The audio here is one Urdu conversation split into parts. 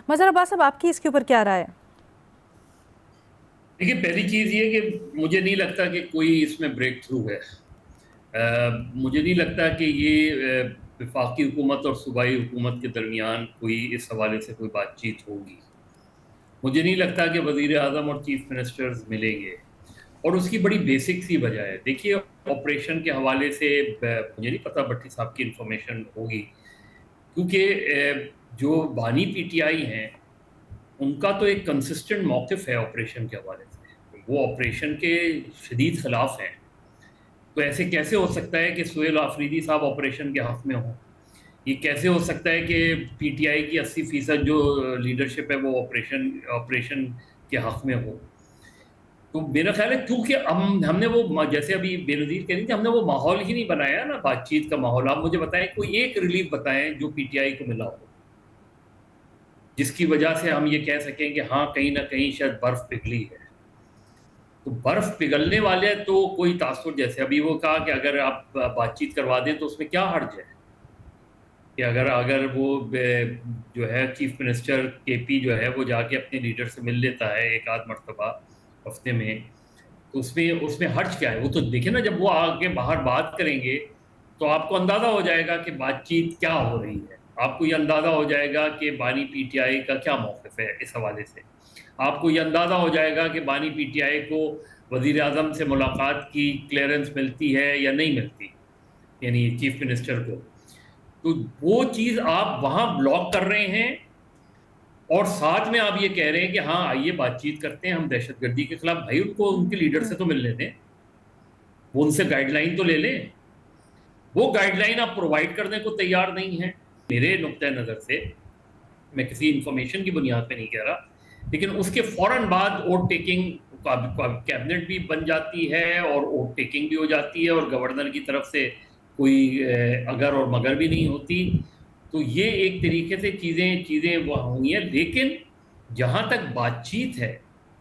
مظہر عباس صاحب، آپ کی اس کے اوپر کیا رائے ہے؟ دیکھیے، پہلی چیز یہ کہ مجھے نہیں لگتا کہ کوئی اس میں بریک تھرو ہے. مجھے نہیں لگتا کہ یہ وفاقی حکومت اور صوبائی حکومت کے درمیان کوئی اس حوالے سے کوئی بات چیت ہوگی. مجھے نہیں لگتا کہ وزیر اعظم اور چیف منسٹرز ملیں گے، اور اس کی بڑی بیسک سی وجہ ہے. دیکھیے، آپریشن کے حوالے سے مجھے نہیں پتا بھٹی صاحب کی انفارمیشن ہوگی، کیونکہ جو بانی پی ٹی آئی ہیں ان کا تو ایک کنسسٹنٹ موقف ہے آپریشن کے حوالے سے. وہ آپریشن کے شدید خلاف ہیں. تو ایسے کیسے ہو سکتا ہے کہ سہیل آفریدی صاحب آپریشن کے حق میں ہوں؟ یہ کیسے ہو سکتا ہے کہ پی ٹی آئی کی 80% جو لیڈرشپ ہے وہ آپریشن کے حق میں ہو؟ تو میرا خیال ہے کیونکہ ہم نے وہ، جیسے ابھی بے نظیر کہہ رہی تھی، ہم نے وہ ماحول ہی نہیں بنایا نا، بات چیت کا ماحول. آپ مجھے بتائیں کوئی ایک ریلیف بتائیں جو پی ٹی آئی کو ملا ہو، جس کی وجہ سے ہم یہ کہہ سکیں کہ ہاں کہیں نہ کہیں شاید برف پگھلی ہے. تو برف پگھلنے والے تو کوئی تاثر، جیسے ابھی وہ کہا کہ اگر آپ بات چیت کروا دیں تو اس میں کیا حرج ہے کہ اگر وہ جو ہے چیف منسٹر کے پی جو ہے وہ جا کے اپنے لیڈر سے مل لیتا ہے ایک آدھ مرتبہ ہفتے میں، تو اس میں حرج کیا ہے؟ وہ تو دیکھیں نا، جب وہ آگے باہر بات کریں گے تو آپ کو اندازہ ہو جائے گا کہ بات چیت کیا ہو رہی ہے. آپ کو یہ اندازہ ہو جائے گا کہ بانی پی ٹی آئی کا کیا موقف ہے اس حوالے سے. آپ کو یہ اندازہ ہو جائے گا کہ بانی پی ٹی آئی کو وزیر اعظم سے ملاقات کی کلیئرنس ملتی ہے یا نہیں ملتی، یعنی چیف منسٹر کو. تو وہ چیز آپ وہاں بلاک کر رہے ہیں، اور ساتھ میں آپ یہ کہہ رہے ہیں کہ ہاں آئیے بات چیت کرتے ہیں ہم دہشت گردی کے خلاف. بھائی، ان کو ان کے لیڈر سے تو مل لیتے ہیں، وہ ان سے گائیڈ لائن تو لے لیں. وہ گائیڈ لائن آپ پرووائڈ کرنے کو تیار نہیں ہیں. میرے نقطۂ نظر سے، میں کسی انفارمیشن کی بنیاد پہ نہیں کہہ رہا، لیکن اس کے فوراً بعد ووٹ ٹیکنگ کیبنٹ بھی بن جاتی ہے اور ووٹ ٹیکنگ بھی ہو جاتی ہے، اور گورنر کی طرف سے کوئی اگر اور مگر بھی نہیں ہوتی. تو یہ ایک طریقے سے چیزیں وہ ہوئی ہیں. لیکن جہاں تک بات چیت ہے،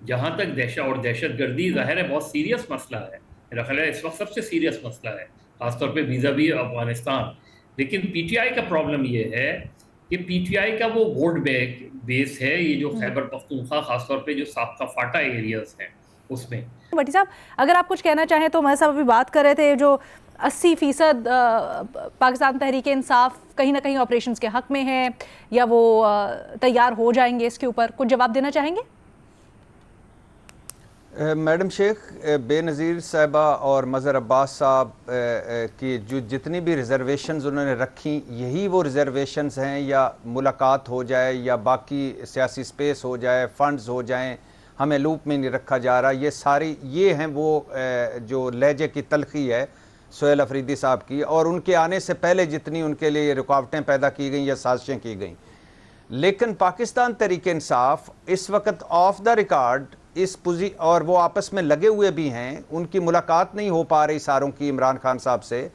جہاں تک دہشت گردی، ظاہر ہے بہت سیریس مسئلہ ہے. میرا خیال ہے اس وقت سب سے سیریس مسئلہ ہے، خاص طور پہ ویزا بھی افغانستان. لیکن پی ٹی آئی کا پرابلم یہ ہے کہ پی ٹی آئی کا وہ ووٹ بیس ہے، یہ جو خیبر پختونخوا، خاص طور پہ جو سابقہ فاٹا ایریاز ہیں اس میں. بھٹی صاحب، اگر آپ کچھ کہنا چاہیں تو میں صاحب ابھی بات کر رہے تھے جو 80% پاکستان تحریک انصاف کہیں نہ کہیں آپریشنز کے حق میں ہے یا وہ تیار ہو جائیں گے، اس کے اوپر کچھ جواب دینا چاہیں گے؟ میڈم شیخ، بے نظیر صاحبہ اور مظہر عباس صاحب کی جو جتنی بھی ریزرویشنز انہوں نے رکھی، یہی وہ ریزرویشنز ہیں، یا ملاقات ہو جائے یا باقی سیاسی سپیس ہو جائے، فنڈز ہو جائیں، ہمیں لوپ میں نہیں رکھا جا رہا. یہ ہیں وہ جو لہجے کی تلخی ہے سہیل آفریدی صاحب کی، اور ان کے آنے سے پہلے جتنی ان کے لیے رکاوٹیں پیدا کی گئیں یا سازشیں کی گئیں. لیکن پاکستان تحریک انصاف اس وقت آف دا ریکارڈ اور وہ آپس میں لگے ہوئے بھی ہیں. ان کی ملاقات نہیں ہو پا رہی ساروں کی عمران خان صاحب سے،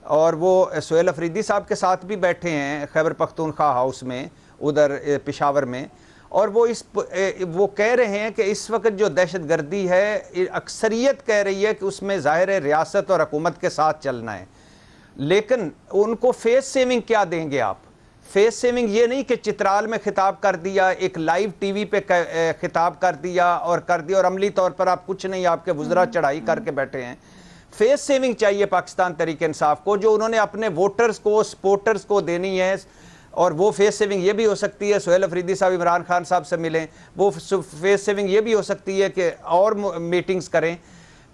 اور وہ سہیل آفریدی صاحب کے ساتھ بھی بیٹھے ہیں خیبر پختونخوا ہاؤس میں ادھر پشاور میں، اور وہ کہہ رہے ہیں کہ اس وقت جو دہشت گردی ہے، اکثریت کہہ رہی ہے کہ اس میں ظاہر ہے ریاست اور حکومت کے ساتھ چلنا ہے. لیکن ان کو فیس سیونگ کیا دیں گے آپ؟ فیس سیونگ یہ نہیں کہ چترال میں خطاب کر دیا، ایک لائیو ٹی وی پہ خطاب کر دیا اور عملی طور پر آپ کچھ نہیں، آپ کے وزراء چڑھائی کر کے بیٹھے ہیں. فیس سیونگ چاہیے پاکستان تحریک انصاف کو، جو انہوں نے اپنے ووٹرز کو، سپورٹرز کو دینی ہے. اور وہ فیس سیونگ یہ بھی ہو سکتی ہے سہیل آفریدی صاحب عمران خان صاحب سے ملیں. وہ فیس سیونگ یہ بھی ہو سکتی ہے کہ اور میٹنگز کریں.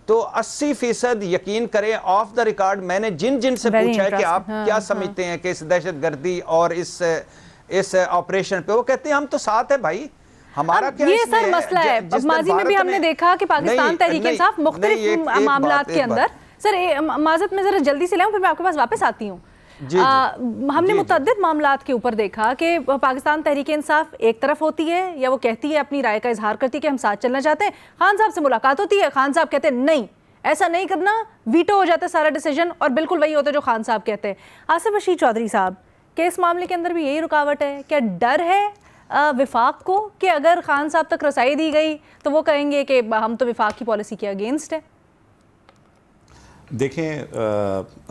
تو 80% یقین کریں آف دا ریکارڈ. میں نے جن سے پوچھا ہے کہ آپ کیا سمجھتے ہیں کہ اس دہشت گردی اور اس آپریشن پہ، وہ کہتے ہیں ہم تو ساتھ ہیں بھائی، ہمارا کیا یہ اس میں سر مسئلہ ہے. ماضی میں بھی ہم نے دیکھا کہ پاکستان تحریک انصاف مختلف معاملات کے اندر، سر معذرت میں ذرا جلدی سے لے پھر میں آپ کے پاس واپس آتی ہوں. ہم نے متعدد معاملات کے اوپر دیکھا کہ پاکستان تحریک انصاف ایک طرف ہوتی ہے، یا وہ کہتی ہے، اپنی رائے کا اظہار کرتی ہے کہ ہم ساتھ چلنا چاہتے ہیں. خان صاحب سے ملاقات ہوتی ہے، خان صاحب کہتے ہیں نہیں ایسا نہیں کرنا، ویٹو ہو جاتا ہے سارا ڈیسیجن، اور بالکل وہی ہوتا ہے جو خان صاحب کہتے ہیں. آصف رشید چودھری صاحب، کہ اس معاملے کے اندر بھی یہی رکاوٹ ہے؟ کیا ڈر ہے وفاق کو کہ اگر خان صاحب تک رسائی دی گئی تو وہ کہیں گے کہ ہم تو وفاق کی پالیسی کے اگینسٹ ہے؟ دیکھیں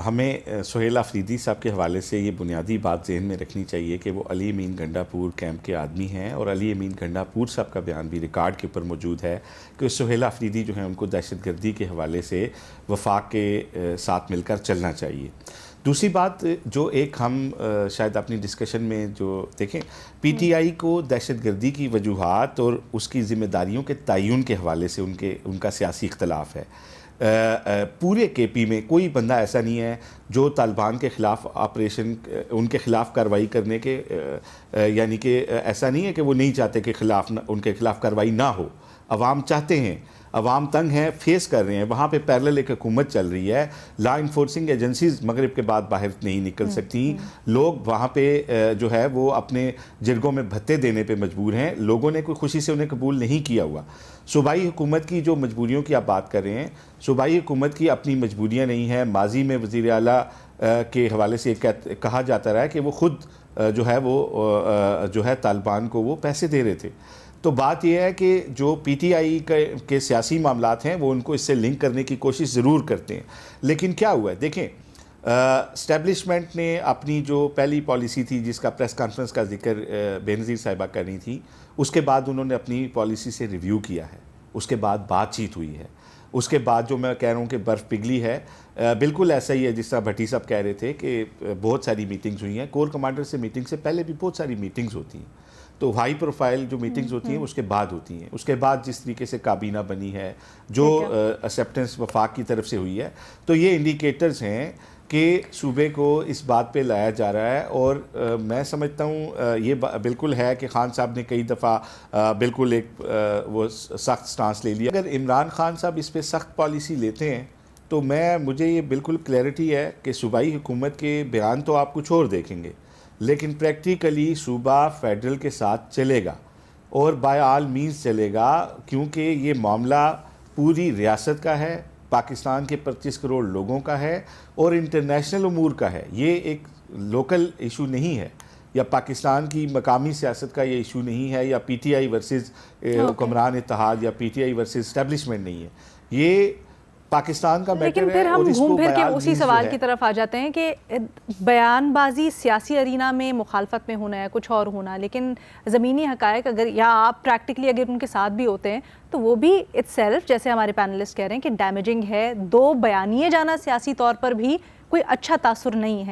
ہمیں سہیل آفریدی صاحب کے حوالے سے یہ بنیادی بات ذہن میں رکھنی چاہیے کہ وہ علی امین گنڈا پور کیمپ کے آدمی ہیں، اور علی امین گنڈا پور صاحب کا بیان بھی ریکارڈ کے اوپر موجود ہے کہ سہیل آفریدی جو ہیں ان کو دہشت گردی کے حوالے سے وفاق کے ساتھ مل کر چلنا چاہیے۔ دوسری بات جو ایک ہم شاید اپنی ڈسکشن میں جو دیکھیں، پی ٹی آئی کو دہشت گردی کی وجوہات اور اس کی ذمہ داریوں کے تعین کے حوالے سے ان کا سیاسی اختلاف ہے۔ پورے کے پی میں کوئی بندہ ایسا نہیں ہے جو طالبان کے خلاف آپریشن، ان کے خلاف کارروائی کرنے کے یعنی کہ ایسا نہیں ہے کہ وہ نہیں چاہتے کہ ان کے خلاف کارروائی نہ ہو۔ عوام چاہتے ہیں، عوام تنگ ہیں، فیس کر رہے ہیں، وہاں پہ پیرلل ایک حکومت چل رہی ہے، لا انفورسنگ ایجنسیز مغرب کے بعد باہر نہیں نکل سکتی، لوگ وہاں پہ جو ہے وہ اپنے جرگوں میں بھتے دینے پہ مجبور ہیں، لوگوں نے کوئی خوشی سے انہیں قبول نہیں کیا ہوا۔ صوبائی حکومت کی جو مجبوریوں کی آپ بات کر رہے ہیں، صوبائی حکومت کی اپنی مجبوریاں نہیں ہیں۔ ماضی میں وزیر اعلیٰ کے حوالے سے کہا جاتا رہا ہے کہ وہ خود جو ہے طالبان کو وہ پیسے دے رہے تھے۔ تو بات یہ ہے کہ جو پی ٹی آئی کے سیاسی معاملات ہیں وہ ان کو اس سے لنک کرنے کی کوشش ضرور کرتے ہیں، لیکن کیا ہوا ہے دیکھیں، اسٹیبلشمنٹ نے اپنی جو پہلی پالیسی تھی جس کا پریس کانفرنس کا ذکر بے نظیر صاحبہ کر رہی تھی، اس کے بعد انہوں نے اپنی پالیسی سے ریویو کیا ہے، اس کے بعد بات چیت ہوئی ہے، اس کے بعد جو میں کہہ رہا ہوں کہ برف پگھلی ہے، بالکل ایسا ہی ہے جس طرح بھٹی صاحب کہہ رہے تھے کہ بہت ساری میٹنگز ہوئی ہیں، کور کمانڈر سے میٹنگ سے پہلے بھی بہت ساری میٹنگز ہوتی ہیں، تو ہائی پروفائل جو میٹنگز ہوتی ہیں اس کے بعد ہوتی ہیں، اس کے بعد جس طریقے سے کابینہ بنی ہے، جو ایکسیپٹنس وفاق کی طرف سے ہوئی ہے، تو یہ انڈیکیٹرز ہیں کہ صوبے کو اس بات پہ لایا جا رہا ہے۔ اور میں سمجھتا ہوں یہ بالکل ہے کہ خان صاحب نے کئی دفعہ بالکل ایک وہ سخت سٹانس لے لیا۔ اگر عمران خان صاحب اس پہ سخت پالیسی لیتے ہیں تو مجھے یہ بالکل کلیئرٹی ہے کہ صوبائی حکومت کے بیان تو آپ کچھ اور دیکھیں گے، لیکن پریکٹیکلی صوبہ فیڈرل کے ساتھ چلے گا اور بائی آل مینز چلے گا، کیونکہ یہ معاملہ پوری ریاست کا ہے، پاکستان کے 25 کروڑ لوگوں کا ہے اور انٹرنیشنل امور کا ہے۔ یہ ایک لوکل ایشو نہیں ہے، یا پاکستان کی مقامی سیاست کا یہ ایشو نہیں ہے، یا پی ٹی آئی ورسز حکمران اتحاد یا P T I versus establishment نہیں ہے، یہ پاکستان کا میٹر ہے۔ لیکن پھر ہم گھوم پھر کے اسی سوال کی طرف آ جاتے ہیں کہ بیان بازی سیاسی ارینا میں مخالفت میں ہونا ہے، کچھ اور ہونا، لیکن زمینی حقائق اگر یا آپ پریکٹیکلی اگر ان کے ساتھ بھی ہوتے ہیں تو وہ بھی اٹ سیلف، جیسے ہمارے پینلسٹ کہہ رہے ہیں کہ ڈیمیجنگ ہے، دو بیانیے جانا سیاسی طور پر بھی کوئی اچھا تاثر نہیں ہے۔